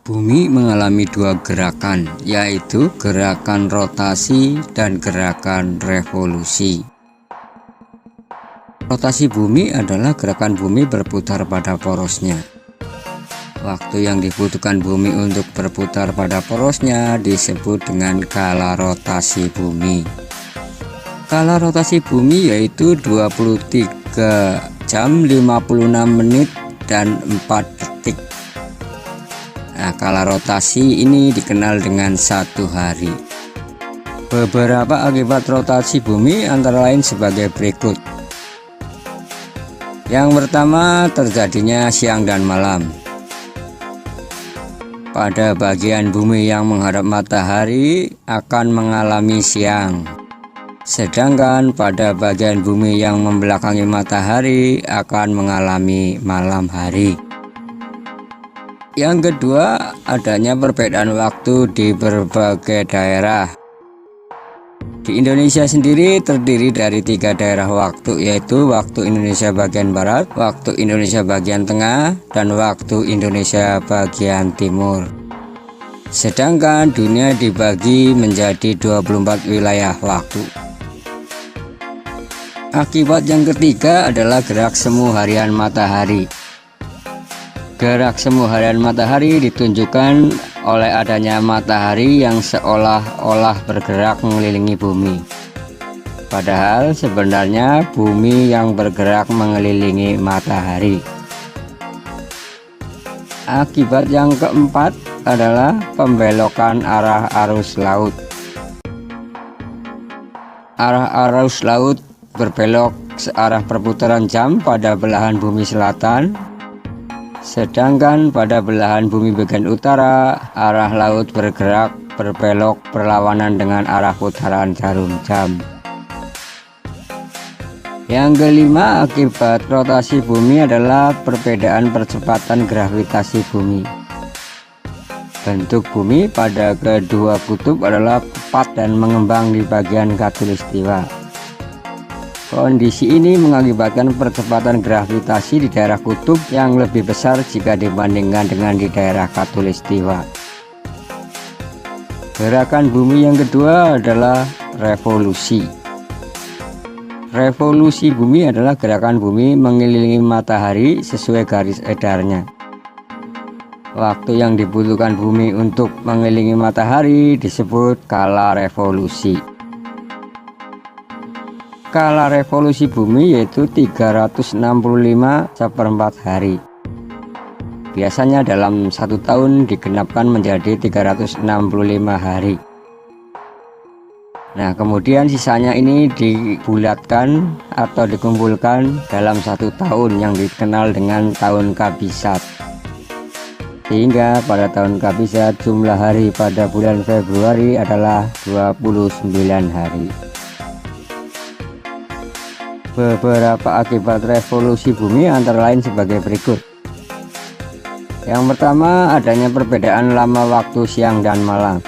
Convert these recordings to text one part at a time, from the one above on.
Bumi mengalami dua gerakan, yaitu gerakan rotasi dan gerakan revolusi. Rotasi bumi adalah gerakan bumi berputar pada porosnya. Waktu yang dibutuhkan bumi untuk berputar pada porosnya disebut dengan kala rotasi bumi. Kala rotasi bumi yaitu 23 jam 56 menit dan 4 detik. Nah, kala rotasi ini dikenal dengan 1 hari. Beberapa akibat rotasi bumi antara lain sebagai berikut. Yang pertama, terjadinya siang dan malam. Pada bagian bumi yang menghadap matahari akan mengalami siang, sedangkan pada bagian bumi yang membelakangi matahari akan mengalami malam hari. Yang kedua, adanya perbedaan waktu di berbagai daerah. Di Indonesia sendiri terdiri dari 3 daerah waktu, yaitu waktu Indonesia bagian Barat, waktu Indonesia bagian Tengah, dan waktu Indonesia bagian Timur. Sedangkan dunia dibagi menjadi 24 wilayah waktu. Akibat yang ketiga adalah gerak semu harian matahari. Gerak semu harian matahari ditunjukkan oleh adanya matahari yang seolah-olah bergerak mengelilingi bumi. Padahal sebenarnya bumi yang bergerak mengelilingi matahari. Akibat yang keempat adalah pembelokan arah arus laut. Arah arus laut berbelok searah perputaran jam pada belahan bumi selatan, sedangkan pada belahan bumi bagian utara arah laut bergerak berbelok berlawanan dengan arah putaran jarum jam. Yang kelima, akibat rotasi bumi adalah perbedaan percepatan gravitasi bumi. Bentuk bumi pada kedua kutub adalah tepat dan mengembang di bagian khatulistiwa. Kondisi ini mengakibatkan percepatan gravitasi di daerah kutub yang lebih besar jika dibandingkan dengan di daerah khatulistiwa. Gerakan bumi yang kedua adalah revolusi. Revolusi bumi adalah gerakan bumi mengelilingi matahari sesuai garis edarnya. Waktu yang dibutuhkan bumi untuk mengelilingi matahari disebut kala revolusi. Kala revolusi bumi yaitu 365/4 hari. Biasanya dalam 1 tahun digenapkan menjadi 365 hari. Nah, kemudian sisanya ini dibulatkan atau dikumpulkan dalam 1 tahun yang dikenal dengan tahun kabisat. Sehingga pada tahun kabisat jumlah hari pada bulan Februari adalah 29 hari. Beberapa akibat revolusi bumi antara lain sebagai berikut. Yang pertama, adanya perbedaan lama waktu siang dan malam.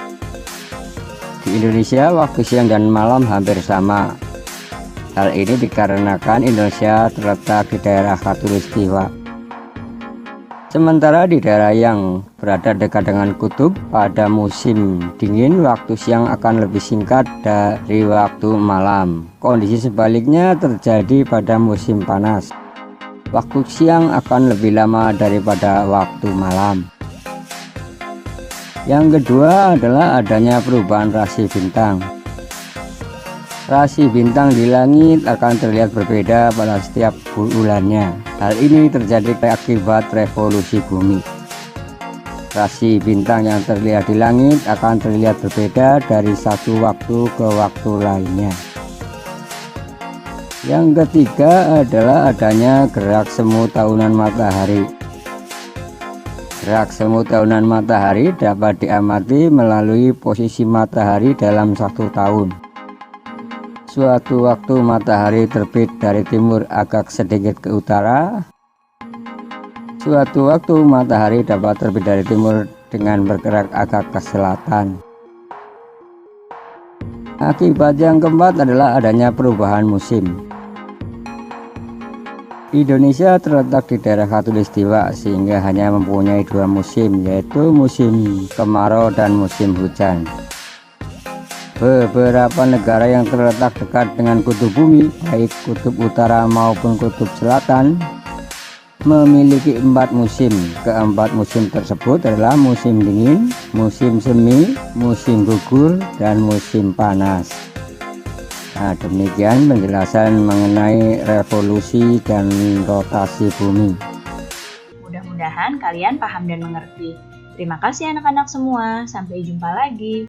Di Indonesia waktu siang dan malam hampir sama. Hal ini dikarenakan Indonesia terletak di daerah khatulistiwa. Sementara di daerah yang berada dekat dengan kutub, pada musim dingin waktu siang akan lebih singkat dari waktu malam. Kondisi sebaliknya terjadi pada musim panas. Waktu siang akan lebih lama daripada waktu malam. Yang kedua adalah adanya perubahan rasi bintang. Rasi bintang di langit akan terlihat berbeda pada setiap bulannya. Hal ini terjadi akibat revolusi bumi. Rasi bintang yang terlihat di langit akan terlihat berbeda dari satu waktu ke waktu lainnya. Yang ketiga adalah adanya gerak semu tahunan matahari. Gerak semu tahunan matahari dapat diamati melalui posisi matahari dalam 1 tahun. Suatu waktu matahari terbit dari timur agak sedikit ke utara. Suatu waktu matahari dapat terbit dari timur dengan bergerak agak ke selatan. Akibat yang keempat adalah adanya perubahan musim. Indonesia terletak di daerah khatulistiwa sehingga hanya mempunyai 2 musim, yaitu musim kemarau dan musim hujan. Beberapa negara yang terletak dekat dengan kutub bumi, baik kutub utara maupun kutub selatan, memiliki 4 musim. Keempat musim tersebut adalah musim dingin, musim semi, musim gugur, dan musim panas. Nah, demikian penjelasan mengenai revolusi dan rotasi bumi. Mudah-mudahan kalian paham dan mengerti. Terima kasih anak-anak semua, sampai jumpa lagi.